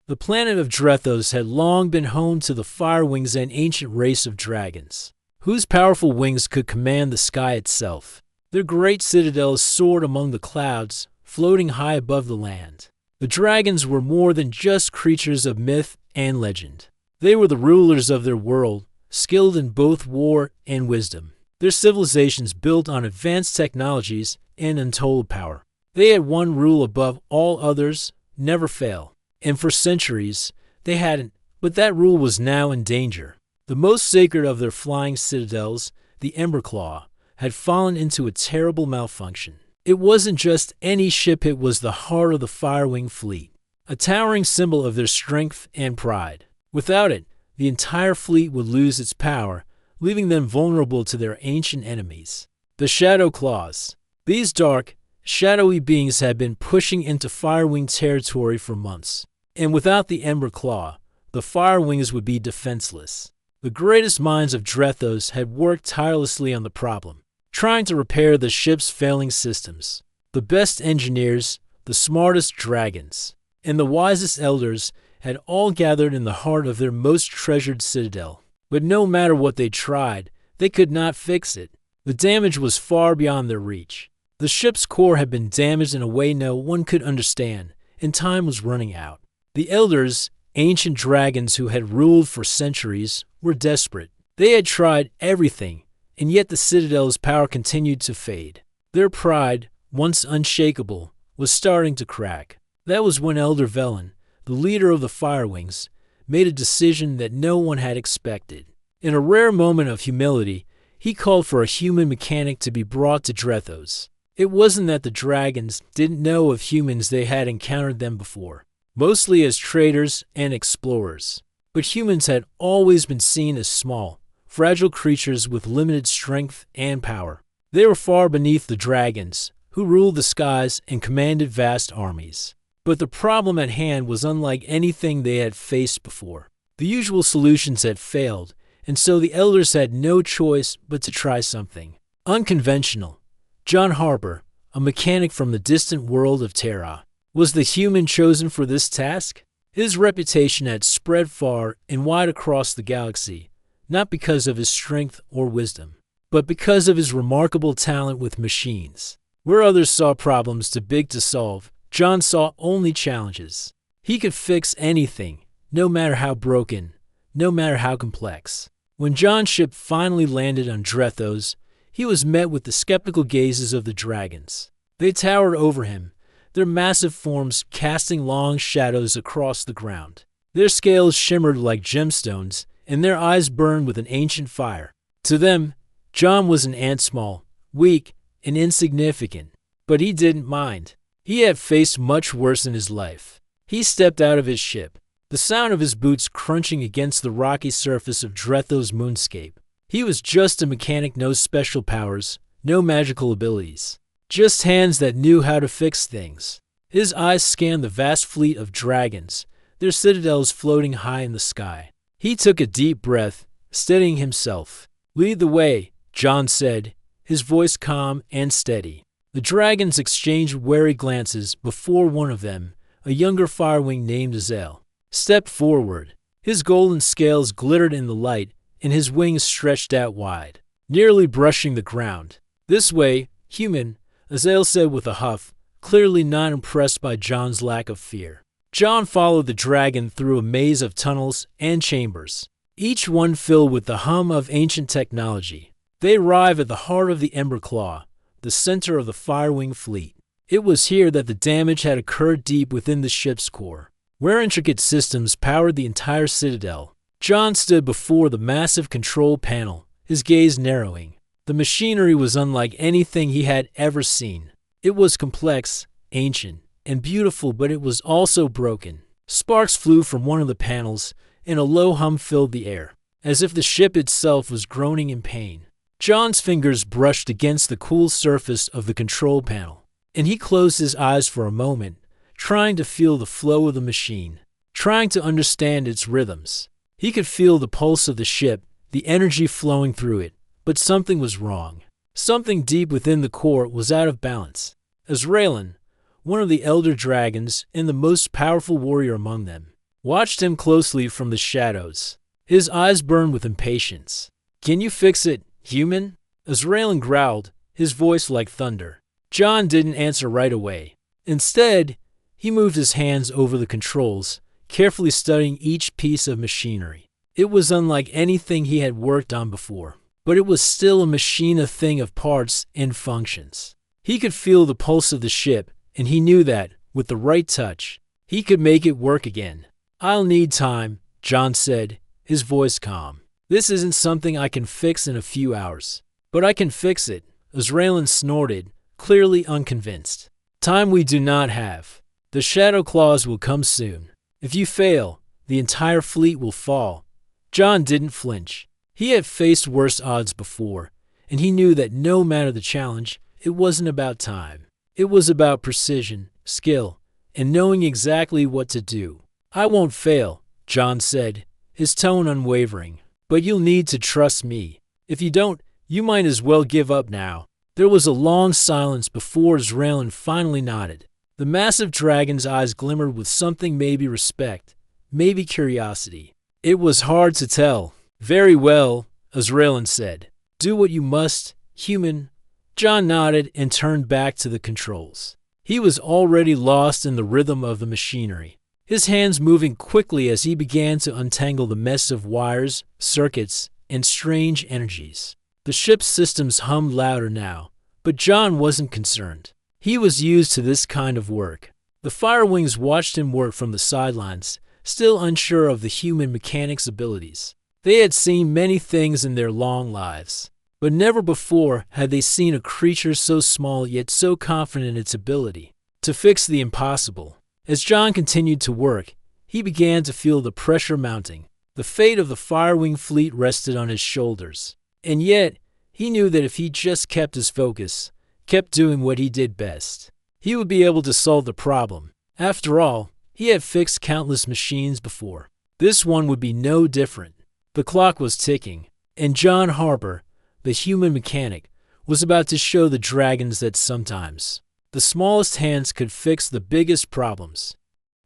The planet of Drethos had long been home to the Firewings, an ancient race of dragons, whose powerful wings could command the sky itself. Their great citadels soared among the clouds, floating high above the land. The dragons were more than just creatures of myth and legend. They were the rulers of their world, skilled in both war and wisdom. Their civilizations built on advanced technologies and untold power. They had one rule above all others: never fail. And for centuries, they hadn't, but that rule was now in danger. The most sacred of their flying citadels, the Emberclaw, had fallen into a terrible malfunction. It wasn't just any ship, it was the heart of the Firewing fleet, a towering symbol of their strength and pride. Without it, the entire fleet would lose its power, leaving them vulnerable to their ancient enemies, the Shadow Claws. These dark, shadowy beings had been pushing into Firewing territory for months, and without the Emberclaw, the Firewings would be defenseless. The greatest minds of Drethos had worked tirelessly on the problem, trying to repair the ship's failing systems. The best engineers, the smartest dragons, and the wisest elders had all gathered in the heart of their most treasured citadel. But no matter what they tried, they could not fix it. The damage was far beyond their reach. The ship's core had been damaged in a way no one could understand, and time was running out. The elders, ancient dragons who had ruled for centuries, were desperate. They had tried everything, and yet the citadel's power continued to fade. Their pride, once unshakable, was starting to crack. That was when Elder Velen, the leader of the Firewings, made a decision that no one had expected. In a rare moment of humility, he called for a human mechanic to be brought to Drethos. It wasn't that the dragons didn't know of humans; they had encountered them before, mostly as traders and explorers. But humans had always been seen as small, fragile creatures with limited strength and power. They were far beneath the dragons, who ruled the skies and commanded vast armies. But the problem at hand was unlike anything they had faced before. The usual solutions had failed, and so the elders had no choice but to try something unconventional. John Harper, a mechanic from the distant world of Terra, was the human chosen for this task. His reputation had spread far and wide across the galaxy, not because of his strength or wisdom, but because of his remarkable talent with machines. Where others saw problems too big to solve, John saw only challenges. He could fix anything, no matter how broken, no matter how complex. When John's ship finally landed on Drethos, he was met with the skeptical gazes of the dragons. They towered over him, their massive forms casting long shadows across the ground. Their scales shimmered like gemstones, and their eyes burned with an ancient fire. To them, John was an ant, small, weak, and insignificant. But he didn't mind. He had faced much worse in his life. He stepped out of his ship, the sound of his boots crunching against the rocky surface of Drethos' moonscape. He was just a mechanic, no special powers, no magical abilities, just hands that knew how to fix things. His eyes scanned the vast fleet of dragons, their citadels floating high in the sky. He took a deep breath, steadying himself. "Lead the way," John said, his voice calm and steady. The dragons exchanged wary glances before one of them, a younger Firewing named Azael, stepped forward. His golden scales glittered in the light, and his wings stretched out wide, nearly brushing the ground. "This way, human," Azael said with a huff, clearly not impressed by John's lack of fear. John followed the dragon through a maze of tunnels and chambers, each one filled with the hum of ancient technology. They arrived at the heart of the Emberclaw, the center of the Firewing fleet. It was here that the damage had occurred, deep within the ship's core, where intricate systems powered the entire citadel. John stood before the massive control panel, his gaze narrowing. The machinery was unlike anything he had ever seen. It was complex, ancient, and beautiful, but it was also broken. Sparks flew from one of the panels, and a low hum filled the air, as if the ship itself was groaning in pain. John's fingers brushed against the cool surface of the control panel, and he closed his eyes for a moment, trying to feel the flow of the machine, trying to understand its rhythms. He could feel the pulse of the ship, the energy flowing through it, but something was wrong. Something deep within the core was out of balance. As Raylan, one of the elder dragons and the most powerful warrior among them, watched him closely from the shadows. His eyes burned with impatience. "Can you fix it, human?" Azraelin growled, his voice like thunder. John didn't answer right away. Instead, he moved his hands over the controls, carefully studying each piece of machinery. It was unlike anything he had worked on before, but it was still a machine, a thing of parts and functions. He could feel the pulse of the ship, and he knew that, with the right touch, he could make it work again. "I'll need time," John said, his voice calm. "This isn't something I can fix in a few hours." "But I can fix it," Azraelin snorted, clearly unconvinced. "Time we do not have. The Shadow Claws will come soon. If you fail, the entire fleet will fall." John didn't flinch. He had faced worse odds before, and he knew that no matter the challenge, it wasn't about time. It was about precision, skill, and knowing exactly what to do. "I won't fail," John said, his tone unwavering. "But you'll need to trust me. If you don't, you might as well give up now." There was a long silence before Azraelin finally nodded. The massive dragon's eyes glimmered with something, maybe respect, maybe curiosity. It was hard to tell. "Very well," Azraelin said. "Do what you must, human." John nodded and turned back to the controls. He was already lost in the rhythm of the machinery, his hands moving quickly as he began to untangle the mess of wires, circuits, and strange energies. The ship's systems hummed louder now, but John wasn't concerned. He was used to this kind of work. The Firewings watched him work from the sidelines, still unsure of the human mechanic's abilities. They had seen many things in their long lives, but never before had they seen a creature so small yet so confident in its ability to fix the impossible. As John continued to work, he began to feel the pressure mounting. The fate of the Firewing fleet rested on his shoulders. And yet, he knew that if he just kept his focus, kept doing what he did best, he would be able to solve the problem. After all, he had fixed countless machines before. This one would be no different. The clock was ticking, and John Harper, the human mechanic, was about to show the dragons that sometimes the smallest hands could fix the biggest problems.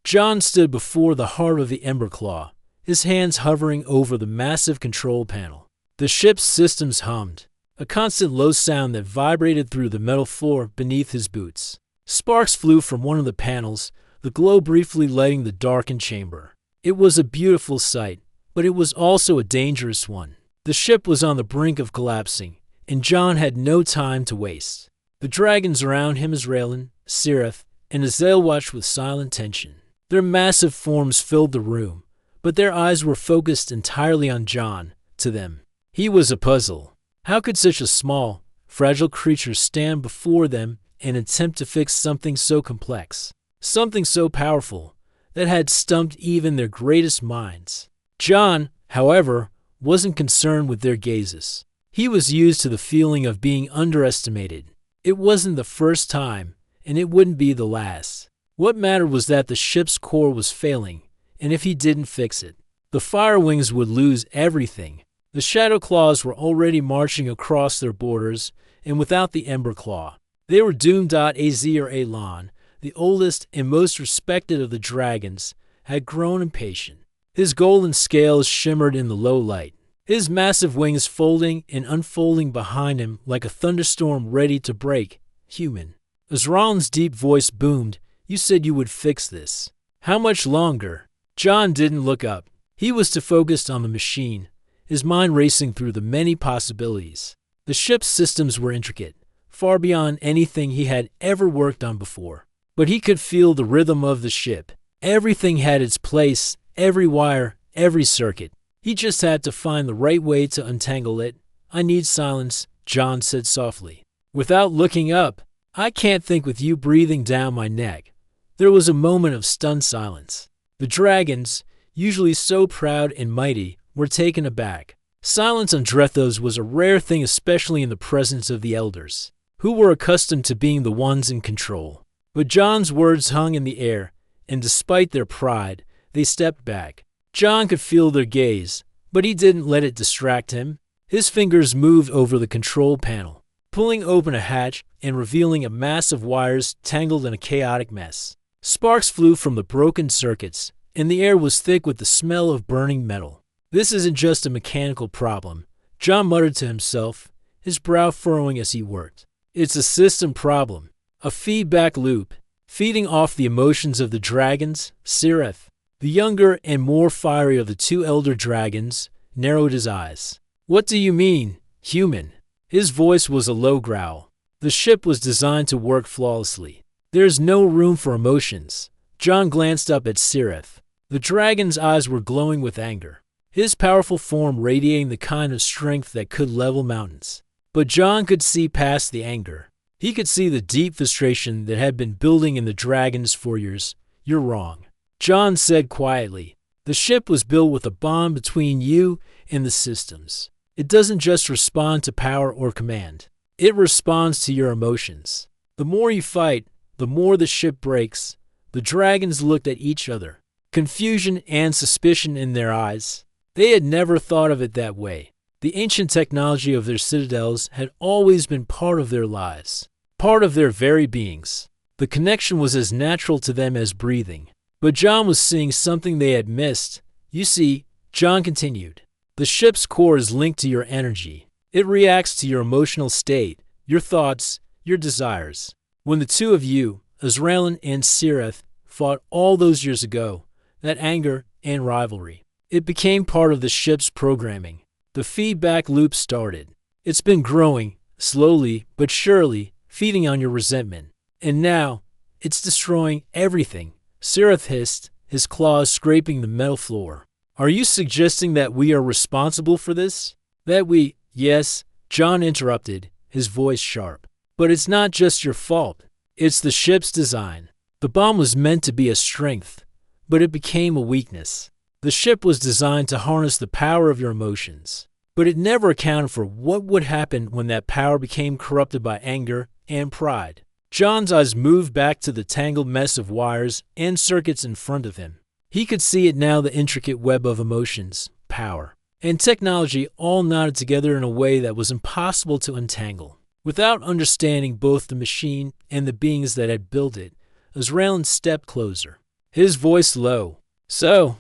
John stood before the heart of the Emberclaw, his hands hovering over the massive control panel. The ship's systems hummed, a constant low sound that vibrated through the metal floor beneath his boots. Sparks flew from one of the panels, the glow briefly lighting the darkened chamber. It was a beautiful sight, but it was also a dangerous one. The ship was on the brink of collapsing, and John had no time to waste. The dragons around him, Azraelin, Seraph, and Azael, watched with silent tension. Their massive forms filled the room, but their eyes were focused entirely on John. To them, he was a puzzle. How could such a small, fragile creature stand before them and attempt to fix something so complex, something so powerful, that had stumped even their greatest minds? John, however, wasn't concerned with their gazes. He was used to the feeling of being underestimated. It wasn't the first time, and it wouldn't be the last. What mattered was that the ship's core was failing, and if he didn't fix it, the Firewings would lose everything. The Shadow Claws were already marching across their borders, and without the Emberclaw, they were doomed. Azir Elan, the oldest and most respected of the dragons, had grown impatient. His golden scales shimmered in the low light, his massive wings folding and unfolding behind him like a thunderstorm ready to break. "Human." Azraelin's deep voice boomed. "You said you would fix this. How much longer?" John didn't look up. He was too focused on the machine, his mind racing through the many possibilities. The ship's systems were intricate, far beyond anything he had ever worked on before. But he could feel the rhythm of the ship. Everything had its place, every wire, every circuit. He just had to find the right way to untangle it. "I need silence," John said softly, without looking up. "I can't think with you breathing down my neck." There was a moment of stunned silence. The dragons, usually so proud and mighty, were taken aback. Silence on Drethos was a rare thing, especially in the presence of the elders, who were accustomed to being the ones in control. But John's words hung in the air, and despite their pride, they stepped back. John could feel their gaze, but he didn't let it distract him. His fingers moved over the control panel, pulling open a hatch and revealing a mass of wires tangled in a chaotic mess. Sparks flew from the broken circuits, and the air was thick with the smell of burning metal. "This isn't just a mechanical problem," John muttered to himself, his brow furrowing as he worked. "It's a system problem, a feedback loop, feeding off the emotions of the dragons." Sirith, the younger and more fiery of the two elder dragons, narrowed his eyes. "What do you mean, human?" His voice was a low growl. "The ship was designed to work flawlessly. There's no room for emotions." John glanced up at Sirith. The dragon's eyes were glowing with anger, his powerful form radiating the kind of strength that could level mountains. But John could see past the anger. He could see the deep frustration that had been building in the dragons for years. "You're wrong," John said quietly. "The ship was built with a bond between you and the systems. It doesn't just respond to power or command. It responds to your emotions. The more you fight, the more the ship breaks." The dragons looked at each other, confusion and suspicion in their eyes. They had never thought of it that way. The ancient technology of their citadels had always been part of their lives, part of their very beings. The connection was as natural to them as breathing. But John was seeing something they had missed. "You see," John continued, "the ship's core is linked to your energy. It reacts to your emotional state, your thoughts, your desires. When the two of you, Azraelin and Sirith, fought all those years ago, that anger and rivalry, it became part of the ship's programming. The feedback loop started. It's been growing, slowly but surely, feeding on your resentment. And now, it's destroying everything." Sirith hissed, his claws scraping the metal floor. "Are you suggesting that we are responsible for this? That we—" "Yes," John interrupted, his voice sharp. "But it's not just your fault. It's the ship's design. The bomb was meant to be a strength, but it became a weakness. The ship was designed to harness the power of your emotions, but it never accounted for what would happen when that power became corrupted by anger and pride." John's eyes moved back to the tangled mess of wires and circuits in front of him. He could see it now, the intricate web of emotions, power, and technology all knotted together in a way that was impossible to untangle. Without understanding both the machine and the beings that had built it, Azraelin stepped closer, his voice low. "So,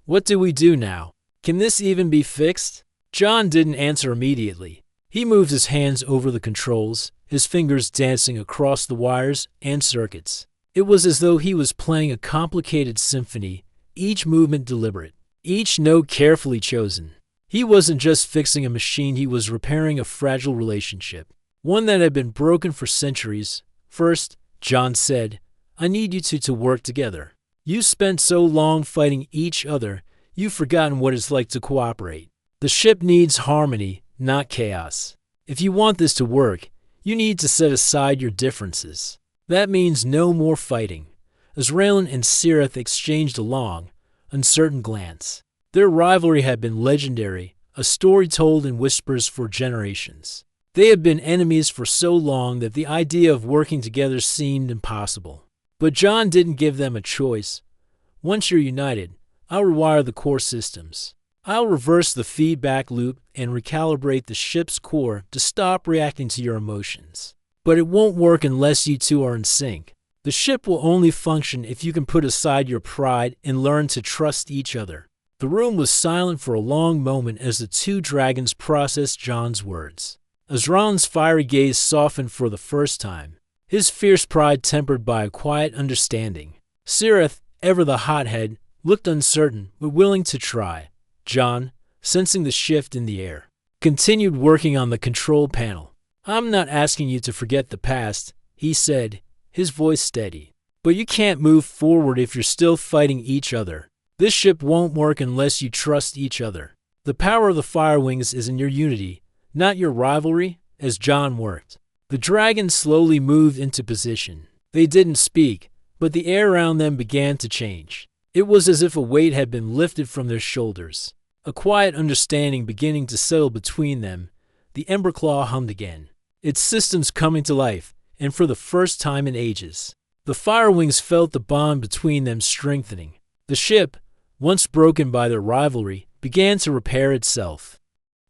what do we do now? Can this even be fixed?" John didn't answer immediately. He moved his hands over the controls, his fingers dancing across the wires and circuits. It was as though he was playing a complicated symphony, each movement deliberate, each note carefully chosen. He wasn't just fixing a machine, he was repairing a fragile relationship, one that had been broken for centuries. "First," John said, "I need you two to work together. You spent so long fighting each other, you've forgotten what it's like to cooperate. The ship needs harmony, not chaos. If you want this to work, you need to set aside your differences. That means no more fighting." Azraelin and Sirith exchanged a long, uncertain glance. Their rivalry had been legendary, a story told in whispers for generations. They had been enemies for so long that the idea of working together seemed impossible. But John didn't give them a choice. "Once you're united, I'll rewire the core systems. I'll reverse the feedback loop and recalibrate the ship's core to stop reacting to your emotions. But it won't work unless you two are in sync. The ship will only function if you can put aside your pride and learn to trust each other." The room was silent for a long moment as the two dragons processed John's words. Azraelin's fiery gaze softened for the first time, his fierce pride tempered by a quiet understanding. Sirith, ever the hothead, looked uncertain but willing to try. John, sensing the shift in the air, continued working on the control panel. "I'm not asking you to forget the past," he said, his voice steady. "But you can't move forward if you're still fighting each other. This ship won't work unless you trust each other. The power of the Fire Wings is in your unity, not your rivalry." As John worked, the dragons slowly moved into position. They didn't speak, but the air around them began to change. It was as if a weight had been lifted from their shoulders, a quiet understanding beginning to settle between them. The Ember Claw hummed again, its systems coming to life, and for the first time in ages, the Fire Wings felt the bond between them strengthening. The ship, once broken by their rivalry, began to repair itself.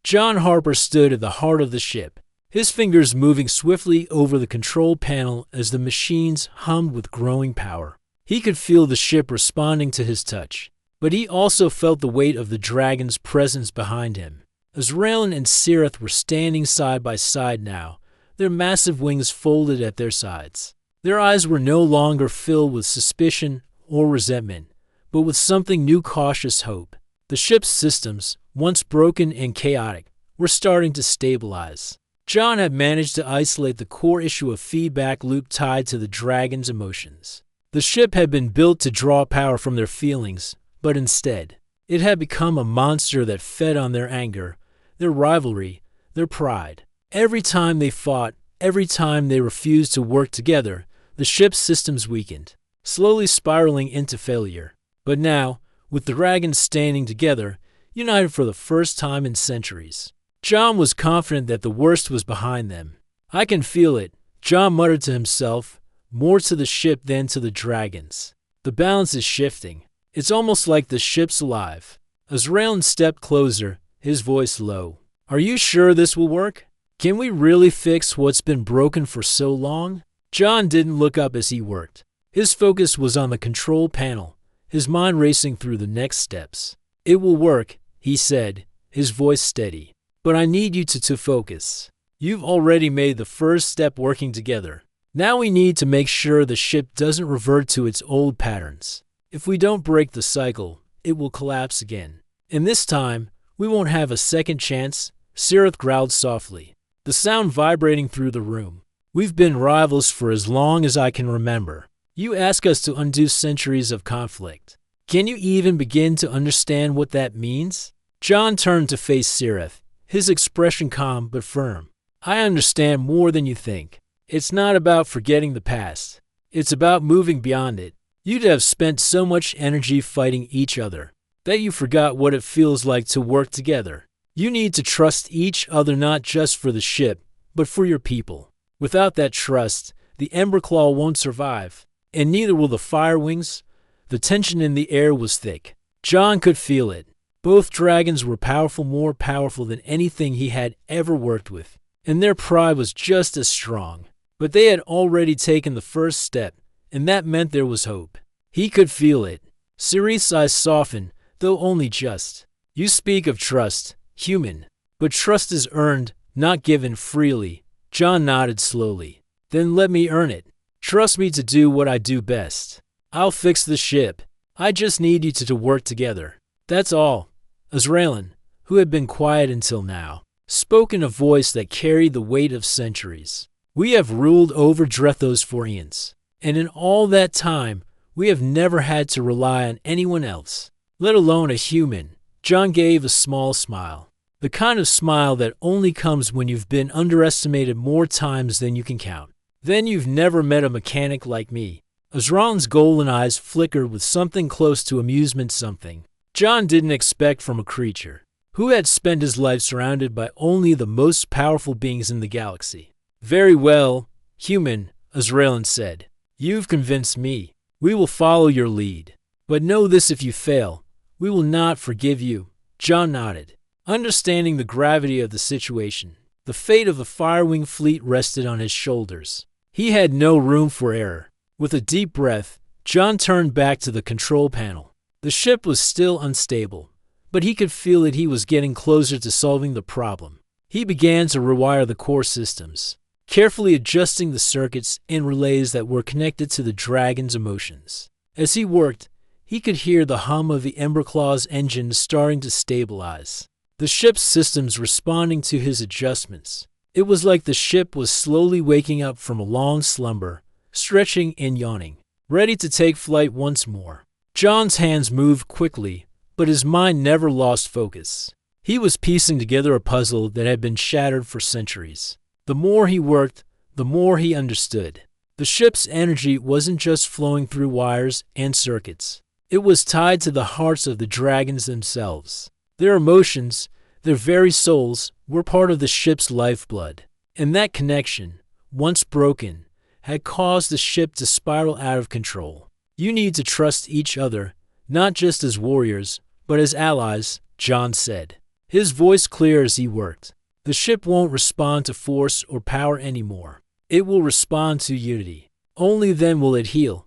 John Harper stood at the heart of the ship, his fingers moving swiftly over the control panel as the machines hummed with growing power. He could feel the ship responding to his touch, but he also felt the weight of the dragon's presence behind him. Azrael and Sirith were standing side by side now, their massive wings folded at their sides. Their eyes were no longer filled with suspicion or resentment, but with something new, cautious hope. The ship's systems, once broken and chaotic, were starting to stabilize. John had managed to isolate the core issue of feedback loop tied to the dragon's emotions. The ship had been built to draw power from their feelings, but instead, it had become a monster that fed on their anger, their rivalry, their pride. Every time they fought, every time they refused to work together, the ship's systems weakened, slowly spiraling into failure. But now, with the dragons standing together, united for the first time in centuries, John was confident that the worst was behind them. "I can feel it," John muttered to himself, more to the ship than to the dragons. "The balance is shifting. It's almost like the ship's alive." Azrael stepped closer, his voice low. "Are you sure this will work? Can we really fix what's been broken for so long?" John didn't look up as he worked. His focus was on the control panel, his mind racing through the next steps. "It will work," he said, his voice steady. "But I need you to focus. You've already made the first step working together. Now we need to make sure the ship doesn't revert to its old patterns. If we don't break the cycle, it will collapse again. And this time, we won't have a second chance," Sirith growled softly, the sound vibrating through the room. "We've been rivals for as long as I can remember. You ask us to undo centuries of conflict. Can you even begin to understand what that means?" John turned to face Sirith, his expression calm but firm. "I understand more than you think. It's not about forgetting the past. It's about moving beyond it. You'd have spent so much energy fighting each other that you forgot what it feels like to work together. You need to trust each other, not just for the ship, but for your people. Without that trust, the Emberclaw won't survive, and neither will the Firewings." The tension in the air was thick. John could feel it. Both dragons were powerful, more powerful than anything he had ever worked with, and their pride was just as strong. But they had already taken the first step, and that meant there was hope. He could feel it. Sirith's eyes softened, though only just. "You speak of trust, human, but trust is earned, not given freely." John nodded slowly. "Then let me earn it. Trust me to do what I do best. I'll fix the ship. I just need you to work together. That's all." Azrael, who had been quiet until now, spoke in a voice that carried the weight of centuries. "We have ruled over Drethos for eons, and in all that time, we have never had to rely on anyone else, let alone a human." John gave a small smile, the kind of smile that only comes when you've been underestimated more times than you can count. "Then you've never met a mechanic like me." Azrael's golden eyes flickered with something close to amusement, something John didn't expect from a creature who had spent his life surrounded by only the most powerful beings in the galaxy. "Very well, human," Azrael said. "You've convinced me. We will follow your lead. But know this, if you fail, we will not forgive you." John nodded, understanding the gravity of the situation. The fate of the Firewing fleet rested on his shoulders. He had no room for error. With a deep breath, John turned back to the control panel. The ship was still unstable, but he could feel that he was getting closer to solving the problem. He began to rewire the core systems, carefully adjusting the circuits and relays that were connected to the dragon's emotions. As he worked, he could hear the hum of the Emberclaw's engine starting to stabilize, the ship's systems responding to his adjustments. It was like the ship was slowly waking up from a long slumber, stretching and yawning, ready to take flight once more. John's hands moved quickly, but his mind never lost focus. He was piecing together a puzzle that had been shattered for centuries. The more he worked, the more he understood. The ship's energy wasn't just flowing through wires and circuits. It was tied to the hearts of the dragons themselves. Their emotions, their very souls, were part of the ship's lifeblood. And that connection, once broken, had caused the ship to spiral out of control. "You need to trust each other, not just as warriors, but as allies," John said, his voice clear as he worked. "The ship won't respond to force or power anymore. It will respond to unity. Only then will it heal.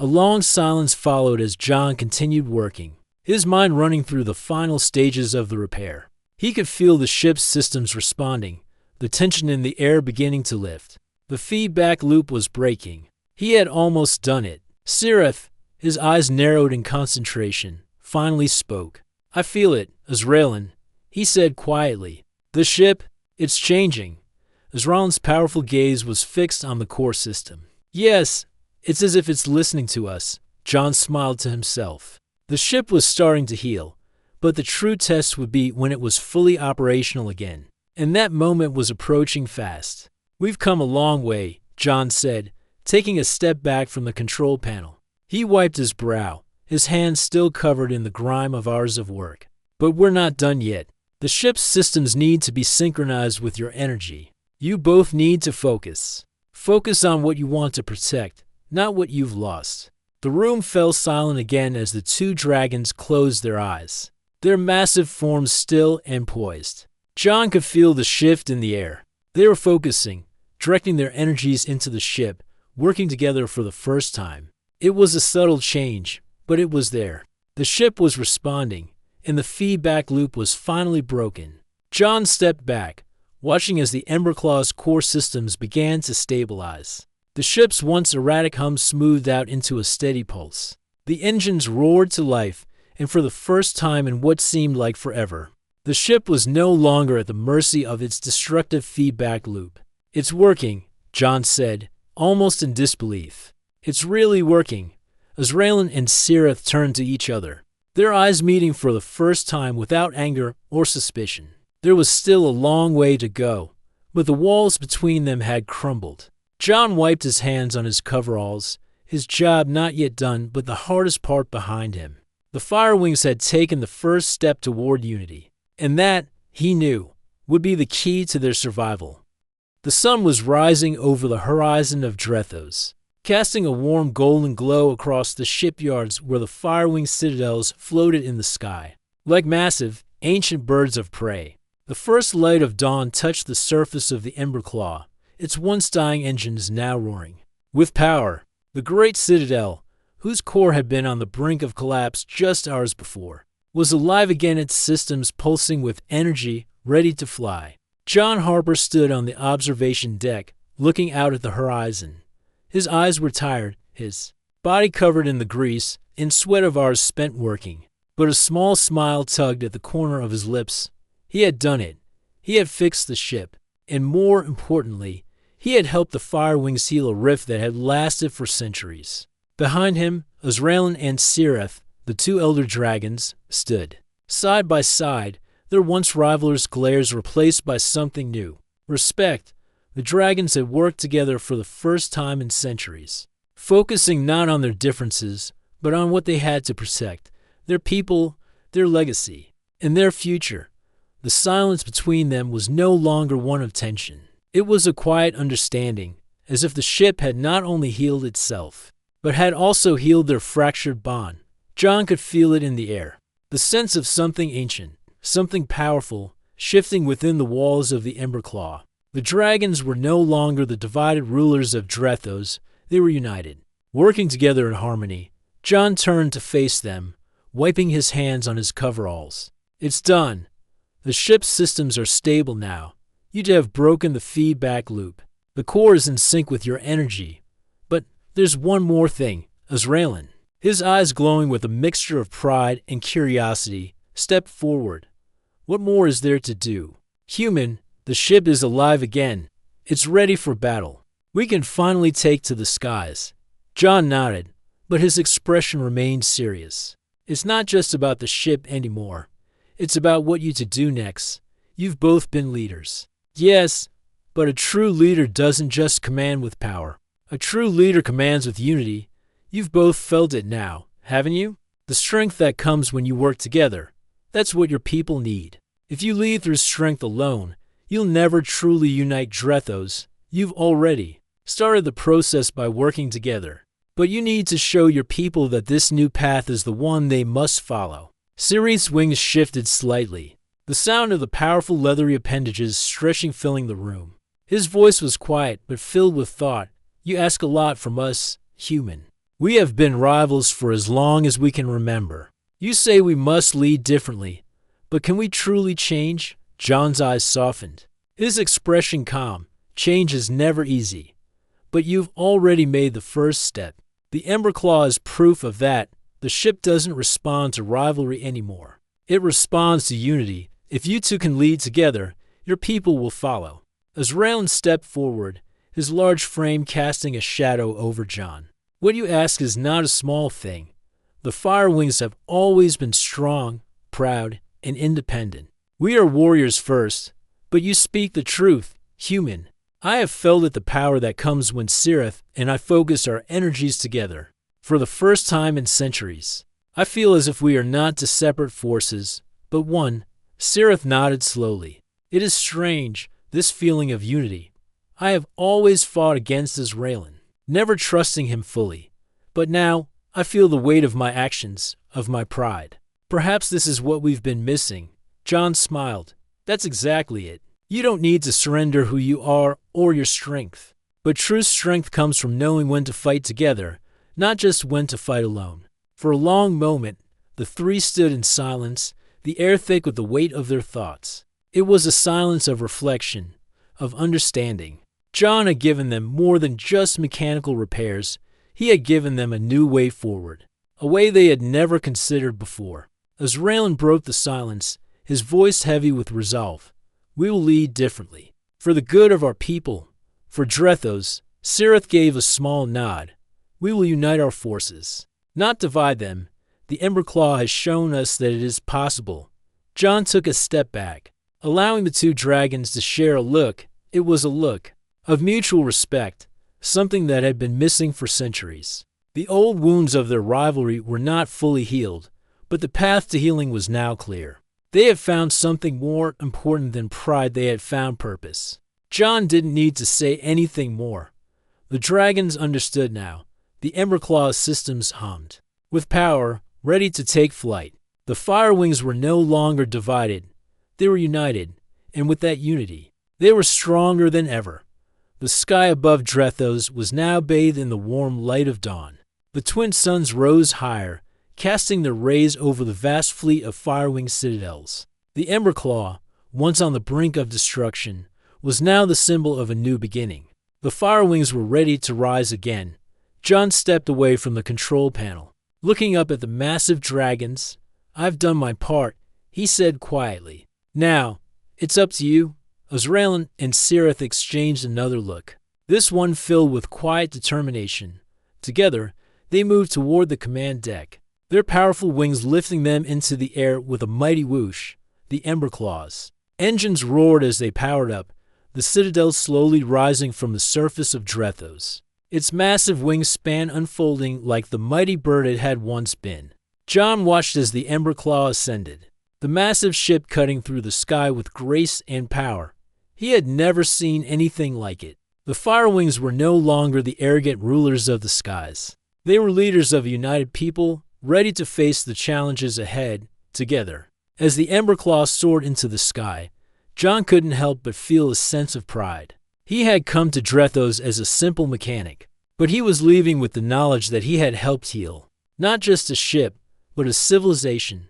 A long silence followed as John continued working, his mind running through the final stages of the repair. He could feel the ship's systems responding, the tension in the air beginning to lift. The feedback loop was breaking. He had almost done it. Sirith, his eyes narrowed in concentration, finally spoke. "I feel it, Azraelin," he said quietly. "The ship, it's changing." Azraelin's powerful gaze was fixed on the core system. "Yes, it's as if it's listening to us," John smiled to himself. The ship was starting to heal, but the true test would be when it was fully operational again. And that moment was approaching fast. "We've come a long way," John said, taking a step back from the control panel. He wiped his brow, his hands still covered in the grime of hours of work. "But we're not done yet. The ship's systems need to be synchronized with your energy. You both need to focus. Focus on what you want to protect, not what you've lost." The room fell silent again as the two dragons closed their eyes, their massive forms still and poised. John could feel the shift in the air. They were focusing, directing their energies into the ship, working together for the first time. It was a subtle change, but it was there. The ship was responding, and the feedback loop was finally broken. John stepped back, watching as the Emberclaw's core systems began to stabilize. The ship's once erratic hum smoothed out into a steady pulse. The engines roared to life, and for the first time in what seemed like forever, the ship was no longer at the mercy of its destructive feedback loop. "It's working," John said, almost in disbelief. "It's really working." Azraelin and Sirith turned to each other, their eyes meeting for the first time without anger or suspicion. There was still a long way to go, but the walls between them had crumbled. John wiped his hands on his coveralls, his job not yet done but the hardest part behind him. The Firewings had taken the first step toward unity, and that, he knew, would be the key to their survival. The sun was rising over the horizon of Drethos, casting a warm golden glow across the shipyards where the Firewing citadels floated in the sky, like massive, ancient birds of prey. The first light of dawn touched the surface of the Emberclaw, its once dying engines now roaring. With power, the great citadel, whose core had been on the brink of collapse just hours before, was alive again, its systems pulsing with energy, ready to fly. John Harper stood on the observation deck, looking out at the horizon. His eyes were tired, his body covered in the grease and sweat of hours spent working, but a small smile tugged at the corner of his lips. He had done it. He had fixed the ship, and more importantly, he had helped the Firewings heal a rift that had lasted for centuries. Behind him, Azraelin and Sirith, the two elder dragons, stood. Side by side, their once rivalrous glares replaced by something new. Respect. The dragons had worked together for the first time in centuries, focusing not on their differences, but on what they had to protect, their people, their legacy, and their future. The silence between them was no longer one of tension. It was a quiet understanding, as if the ship had not only healed itself, but had also healed their fractured bond. John could feel it in the air, the sense of something ancient, something powerful, shifting within the walls of the Emberclaw. The dragons were no longer the divided rulers of Drethos, they were united, working together in harmony. John turned to face them, wiping his hands on his coveralls. "It's done. The ship's systems are stable now. You'd have broken the feedback loop. The core is in sync with your energy. But there's one more thing." Azraelin, his eyes glowing with a mixture of pride and curiosity, stepped forward. "What more is there to do? Humyn, the ship is alive again. It's ready for battle. We can finally take to the skies." John nodded, but his expression remained serious. "It's not just about the ship anymore. It's about what you to do next. You've both been leaders." "Yes, but a true leader doesn't just command with power. A true leader commands with unity. You've both felt it now, haven't you? The strength that comes when you work together. That's what your people need. If you lead through strength alone, you'll never truly unite Drethos. You've already started the process by working together. But you need to show your people that this new path is the one they must follow." Sirith's wings shifted slightly, the sound of the powerful leathery appendages stretching filling the room. His voice was quiet but filled with thought. "You ask a lot from us, Humyn. We have been rivals for as long as we can remember. You say we must lead differently, but can we truly change? John's eyes softened. His expression calm. Change is never easy. But you've already made the first step. The Ember Claw is proof of that. The ship doesn't respond to rivalry anymore. It responds to unity. If you two can lead together, your people will follow. As Raylan stepped forward, his large frame casting a shadow over John. What you ask is not a small thing. The Firewings have always been strong, proud, and independent. We are warriors first, but you speak the truth, human. I have felt it, the power that comes when Sirith and I focus our energies together. For the first time in centuries, I feel as if we are not two separate forces, but one. Sirith nodded slowly. It is strange, this feeling of unity. I have always fought against this Raylan, never trusting him fully. But now, I feel the weight of my actions, of my pride. Perhaps this is what we've been missing. John smiled. That's exactly it. You don't need to surrender who you are or your strength. But true strength comes from knowing when to fight together, not just when to fight alone. For a long moment, the three stood in silence, the air thick with the weight of their thoughts. It was a silence of reflection, of understanding. John had given them more than just mechanical repairs. He had given them a new way forward, a way they had never considered before. As Raylan broke the silence, his voice heavy with resolve, we will lead differently. For the good of our people, for Drethos, Sirith gave a small nod. We will unite our forces, not divide them. The Ember Claw has shown us that it is possible. John took a step back, allowing the two dragons to share a look. It was a look of mutual respect, something that had been missing for centuries. The old wounds of their rivalry were not fully healed, but the path to healing was now clear. They had found something more important than pride. They had found purpose. John didn't need to say anything more. The dragons understood now. The Ember Claw's systems hummed. With power, ready to take flight. The Firewings were no longer divided. They were united, and with that unity, they were stronger than ever. The sky above Drethos was now bathed in the warm light of dawn. The twin suns rose higher, casting their rays over the vast fleet of Firewing citadels. The Ember Claw, once on the brink of destruction, was now the symbol of a new beginning. The Firewings were ready to rise again. John stepped away from the control panel, looking up at the massive dragons. I've done my part, he said quietly. Now, it's up to you. As Raylan and Sirith exchanged another look, this one filled with quiet determination. Together, they moved toward the command deck, their powerful wings lifting them into the air with a mighty whoosh. The Ember Claws. Engines roared as they powered up, the citadel slowly rising from the surface of Drethos, its massive wingspan unfolding like the mighty bird it had once been. John watched as the Ember Claw ascended, the massive ship cutting through the sky with grace and power. He had never seen anything like it. The Firewings were no longer the arrogant rulers of the skies. They were leaders of a united people, ready to face the challenges ahead, together. As the Ember Claw soared into the sky, John couldn't help but feel a sense of pride. He had come to Drethos as a simple mechanic, but he was leaving with the knowledge that he had helped heal, not just a ship, but a civilization.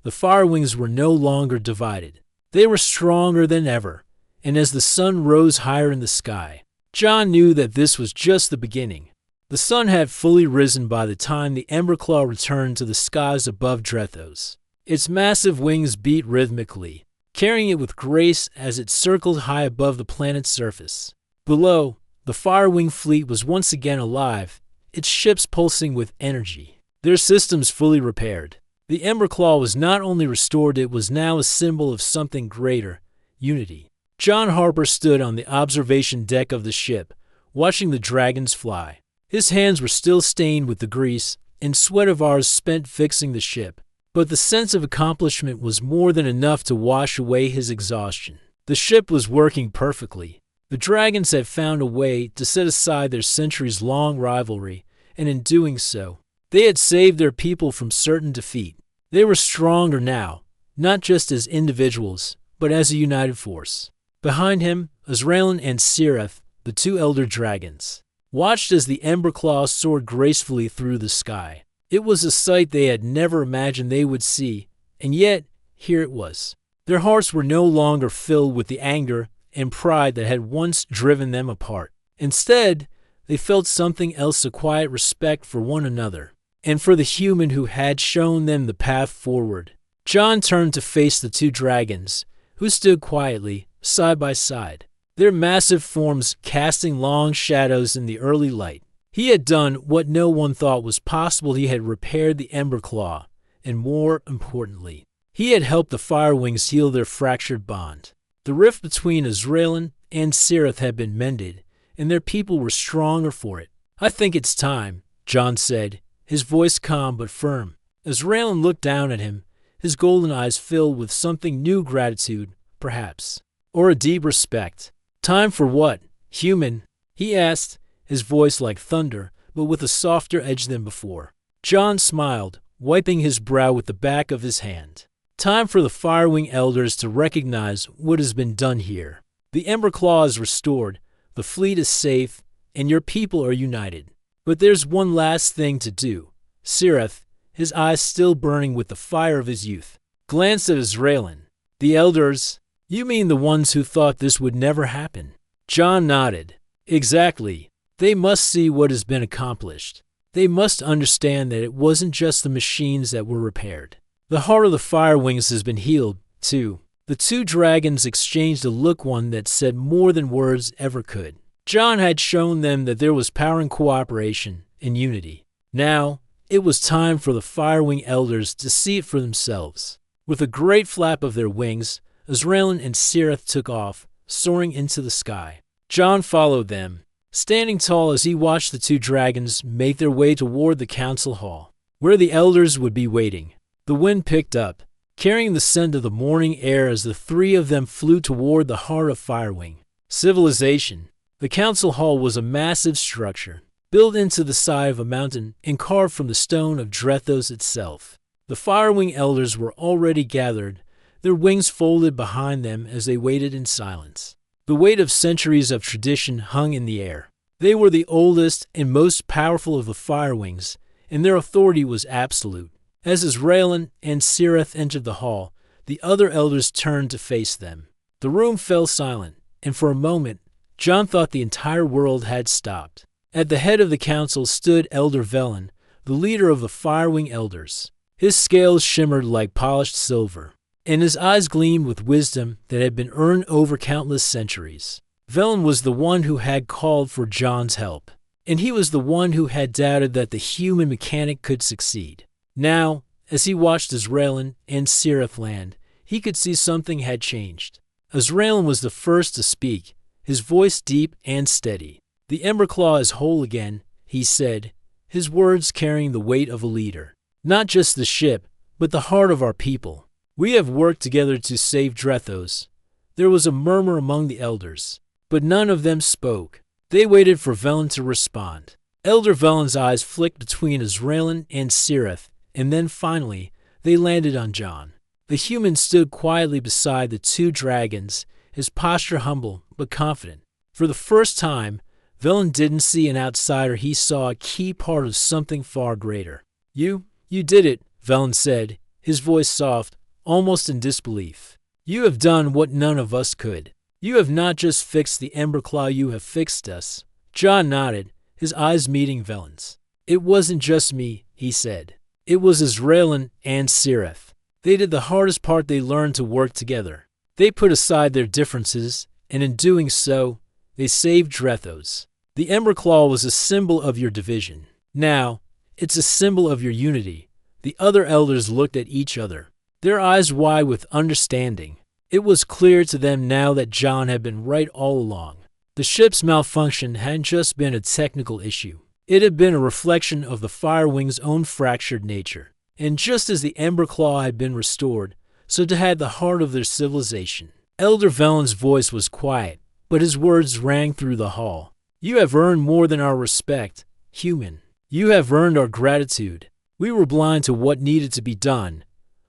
The Firewings were no longer divided. They were stronger than ever, and as the sun rose higher in the sky, John knew that this was just the beginning. The sun had fully risen by the time the Ember Claw returned to the skies above Drethos. Its massive wings beat rhythmically, carrying it with grace as it circled high above the planet's surface. Below, the Firewing fleet was once again alive, its ships pulsing with energy, their systems fully repaired. The Ember Claw was not only restored, it was now a symbol of something greater, unity. John Harper stood on the observation deck of the ship, watching the dragons fly. His hands were still stained with the grease and sweat of hours spent fixing the ship, but the sense of accomplishment was more than enough to wash away his exhaustion. The ship was working perfectly. The dragons had found a way to set aside their centuries-long rivalry, and in doing so, they had saved their people from certain defeat. They were stronger now, not just as individuals, but as a united force. Behind him, Raylan and Sirith, the two elder dragons. watched as the Ember Claw soared gracefully through the sky. It was a sight they had never imagined they would see, and yet, here it was. Their hearts were no longer filled with the anger and pride that had once driven them apart. Instead, they felt something else, a quiet respect for one another, and for the human who had shown them the path forward. John turned to face the two dragons, who stood quietly, side by side, their massive forms casting long shadows in the early light. He had done what no one thought was possible. He had repaired the Ember Claw, and more importantly, he had helped the Firewings heal their fractured bond. The rift between Azraelin and Cirith had been mended, and their people were stronger for it. "I think it's time," John said, his voice calm but firm. Azraelin looked down at him, his golden eyes filled with something new, gratitude, perhaps, or a deep respect. "Time for what, human?" he asked, his voice like thunder, but with a softer edge than before. John smiled, wiping his brow with the back of his hand. "Time for the Firewing Elders to recognize what has been done here. The Ember Claw is restored, the fleet is safe, and your people are united. But there's one last thing to do." Cirith, his eyes still burning with the fire of his youth, glanced at Azraelin. "The Elders? You mean the ones who thought this would never happen?" John nodded. "Exactly. They must see what has been accomplished. They must understand that it wasn't just the machines that were repaired. The heart of the Firewings has been healed, too." The two dragons exchanged a look, one that said more than words ever could. John had shown them that there was power in cooperation and unity. Now, it was time for the Firewing Elders to see it for themselves. With a great flap of their wings, Azraelin and Cirith took off, soaring into the sky. John followed them, standing tall as he watched the two dragons make their way toward the council hall, where the elders would be waiting. The wind picked up, carrying the scent of the morning air as the three of them flew toward the heart of Firewing civilization. The council hall was a massive structure, built into the side of a mountain and carved from the stone of Drethos itself. The Firewing Elders were already gathered, their wings folded behind them as they waited in silence. The weight of centuries of tradition hung in the air. They were the oldest and most powerful of the Firewings, and their authority was absolute. As Azraelin and Cirith entered the hall, the other elders turned to face them. The room fell silent, and for a moment, John thought the entire world had stopped. At the head of the council stood Elder Velen, the leader of the Firewing Elders. His scales shimmered like polished silver, and his eyes gleamed with wisdom that had been earned over countless centuries. Velen was the one who had called for John's help, and he was the one who had doubted that the human mechanic could succeed. Now, as he watched Azraelin and Cirith land, he could see something had changed. Azraelin was the first to speak, his voice deep and steady. "The Ember Claw is whole again," he said, his words carrying the weight of a leader. "Not just the ship, but the heart of our people. We have worked together to save Drethos." There was a murmur among the elders, but none of them spoke. They waited for Velen to respond. Elder Velen's eyes flicked between Azraelin and Cirith, and then finally, they landed on John. The human stood quietly beside the two dragons, his posture humble but confident. For the first time, Velen didn't see an outsider. He saw a key part of something far greater. You did it," Velen said, his voice soft, almost in disbelief. "You have done what none of us could. You have not just fixed the Ember Claw, you have fixed us." John nodded, his eyes meeting Velen's. "It wasn't just me," he said. "It was Azraelin and Cirith. They did the hardest part. They learned to work together. They put aside their differences, and in doing so, they saved Drethos. The Ember Claw was a symbol of your division. Now, it's a symbol of your unity." The other elders looked at each other, their eyes wide with understanding. It was clear to them now that John had been right all along. The ship's malfunction hadn't just been a technical issue. It had been a reflection of the Firewing's own fractured nature. And just as the Ember Claw had been restored, so had the heart of their civilization. Elder Velen's voice was quiet, but his words rang through the hall. "You have earned more than our respect, human. You have earned our gratitude. We were blind to what needed to be done,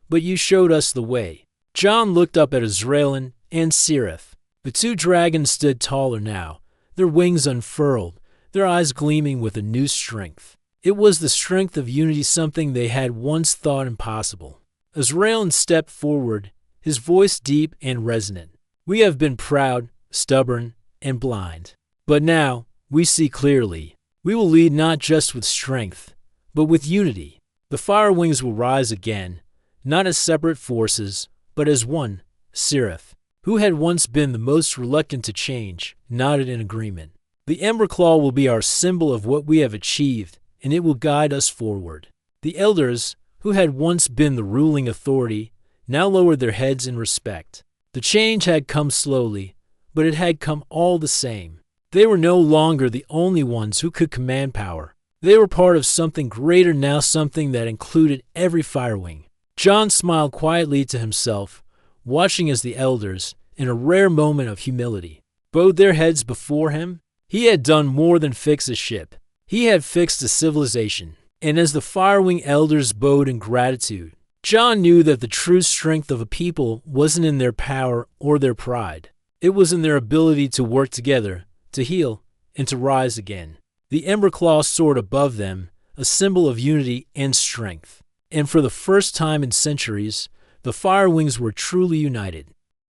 but you showed us the way." John looked up at Azraelin and Cirith. The two dragons stood taller now, their wings unfurled, their eyes gleaming with a new strength. It was the strength of unity, something they had once thought impossible. As Raylan stepped forward, his voice deep and resonant. We have been proud, stubborn, and blind. But now, we see clearly. We will lead not just with strength, but with unity. The Fire Wings will rise again, not as separate forces, but as one. Sirith, who had once been the most reluctant to change, nodded in agreement. The Ember Claw will be our symbol of what we have achieved, and it will guide us forward. The Elders, who had once been the ruling authority, now lowered their heads in respect. The change had come slowly, but it had come all the same. They were no longer the only ones who could command power. They were part of something greater now, something that included every Firewing. John smiled quietly to himself, watching as the Elders, in a rare moment of humility, bowed their heads before him. He had done more than fix a ship. He had fixed a civilization. And as the Firewing Elders bowed in gratitude, John knew that the true strength of a people wasn't in their power or their pride. It was in their ability to work together, to heal, and to rise again. The Ember Claw soared above them, a symbol of unity and strength. And for the first time in centuries, the Firewings were truly united.